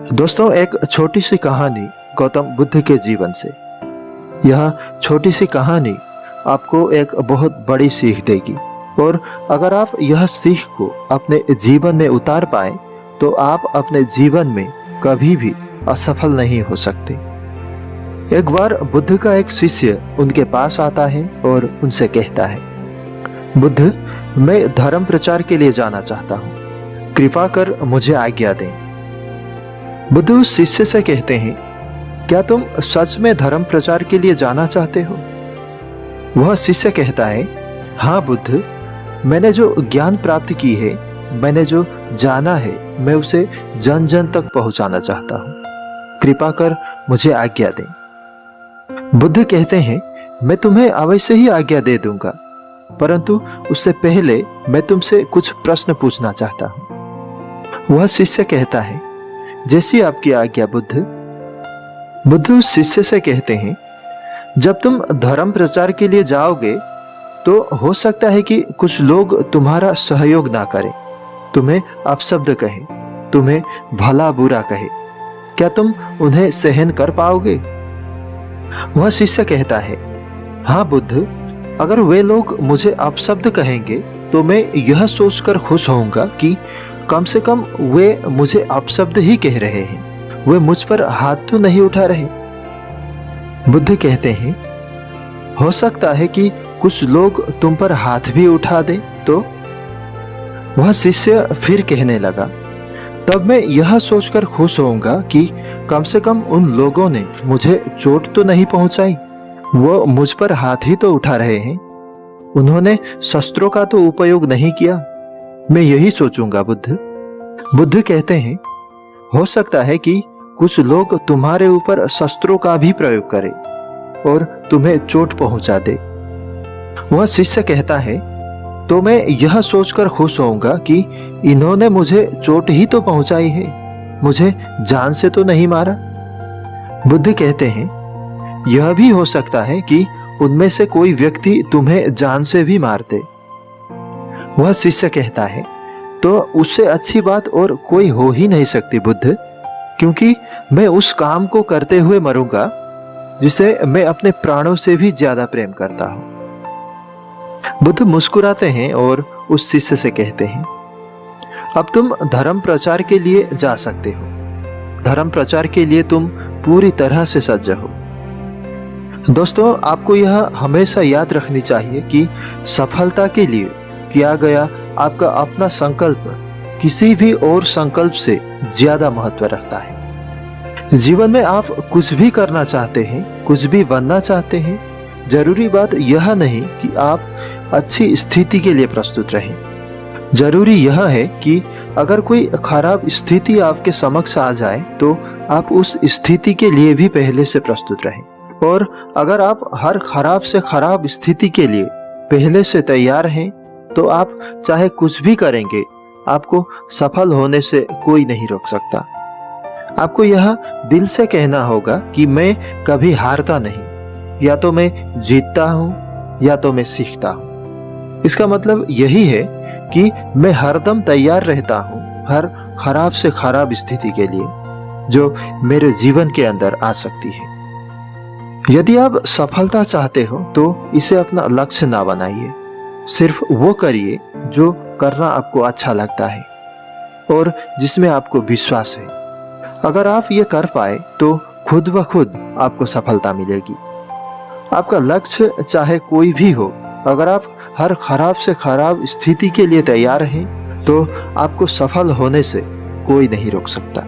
दोस्तों, एक छोटी सी कहानी गौतम बुद्ध के जीवन से। यह छोटी सी कहानी आपको एक बहुत बड़ी सीख देगी, और अगर आप यह सीख को अपने जीवन में उतार पाए तो आप अपने जीवन में कभी भी असफल नहीं हो सकते। एक बार बुद्ध का एक शिष्य उनके पास आता है और उनसे कहता है, बुद्ध, मैं धर्म प्रचार के लिए जाना चाहता हूँ, कृपा कर मुझे आज्ञा दें। बुद्ध उस शिष्य से कहते हैं, क्या तुम सच में धर्म प्रचार के लिए जाना चाहते हो? वह शिष्य कहता है, हाँ बुद्ध, मैंने जो ज्ञान प्राप्त की है, मैंने जो जाना है, मैं उसे जन जन तक पहुंचाना चाहता हूँ, कृपा कर मुझे आज्ञा दें। बुद्ध कहते हैं, मैं तुम्हें अवश्य ही आज्ञा दे दूंगा, परंतु उससे पहले मैं तुमसे कुछ प्रश्न पूछना चाहता हूँ। वह शिष्य कहता है, जैसी आपकी आज्ञा बुद्ध। बुद्ध उस शिष्य से कहते हैं, जब तुम धर्म प्रचार के लिए जाओगे तो हो सकता है कि कुछ लोग तुम्हारा सहयोग ना करें, तुम्हें अपशब्द कहे, तुम्हें भला बुरा कहे। क्या तुम उन्हें सहन कर पाओगे? वह शिष्य कहता है, हाँ बुद्ध, अगर वे लोग मुझे अपशब्द कहेंगे तो मैं यह सोचकर खुश होऊंगा कि कम से कम वे मुझे अपशब्द ही कह रहे हैं, वे मुझ पर हाथ तो नहीं उठा रहे। बुद्ध कहते हैं, हो सकता है कि कुछ लोग तुम पर हाथ भी उठा दें तो? वह शिष्य फिर कहने लगा, तब मैं यह सोचकर खुश होऊंगा कि कम से कम उन लोगों ने मुझे चोट तो नहीं पहुंचाई, वो मुझ पर हाथ ही तो उठा रहे हैं, उन्होंने शस्त्रों का तो उपयोग नहीं किया, मैं यही सोचूंगा बुद्ध। बुद्ध कहते हैं, हो सकता है कि कुछ लोग तुम्हारे ऊपर शस्त्रों का भी प्रयोग करें और तुम्हें चोट पहुंचा दे। वह शिष्य कहता है, तो मैं यह सोचकर खुश होऊंगा कि इन्होंने मुझे चोट ही तो पहुंचाई है, मुझे जान से तो नहीं मारा। बुद्ध कहते हैं, यह भी हो सकता है कि उनमें से कोई व्यक्ति तुम्हें जान से भी मार दे। वह शिष्य कहता है, तो उससे अच्छी बात और कोई हो ही नहीं सकती बुद्ध, क्योंकि मैं उस काम को करते हुए मरूंगा जिसे मैं अपने प्राणों से भी ज्यादा प्रेम करता हूं। बुद्ध मुस्कुराते हैं और उस शिष्य से कहते हैं, अब तुम धर्म प्रचार के लिए जा सकते हो, धर्म प्रचार के लिए तुम पूरी तरह से सज्ज हो। दोस्तों, आपको यह हमेशा याद रखनी चाहिए कि सफलता के लिए किया गया आपका अपना संकल्प किसी भी और संकल्प से ज्यादा महत्व रखता है। जीवन में आप कुछ भी करना चाहते हैं, कुछ भी बनना चाहते हैं, जरूरी बात यह नहीं कि आप अच्छी स्थिति के लिए प्रस्तुत रहें। जरूरी यह है कि अगर कोई खराब स्थिति आपके समक्ष आ जाए तो आप उस स्थिति के लिए भी पहले से प्रस्तुत रहें, और अगर आप हर खराब से खराब स्थिति के लिए पहले से तैयार हैं तो आप चाहे कुछ भी करेंगे, आपको सफल होने से कोई नहीं रोक सकता। आपको यह दिल से कहना होगा कि मैं कभी हारता नहीं, या तो मैं जीतता हूं या तो मैं सीखता हूं। इसका मतलब यही है कि मैं हरदम तैयार रहता हूं हर खराब से खराब स्थिति के लिए जो मेरे जीवन के अंदर आ सकती है। यदि आप सफलता चाहते हो तो इसे अपना लक्ष्य ना बनाइए, सिर्फ वो करिए जो करना आपको अच्छा लगता है और जिसमें आपको विश्वास है। अगर आप ये कर पाए तो खुद ब खुद आपको सफलता मिलेगी। आपका लक्ष्य चाहे कोई भी हो, अगर आप हर खराब से खराब स्थिति के लिए तैयार हैं तो आपको सफल होने से कोई नहीं रोक सकता।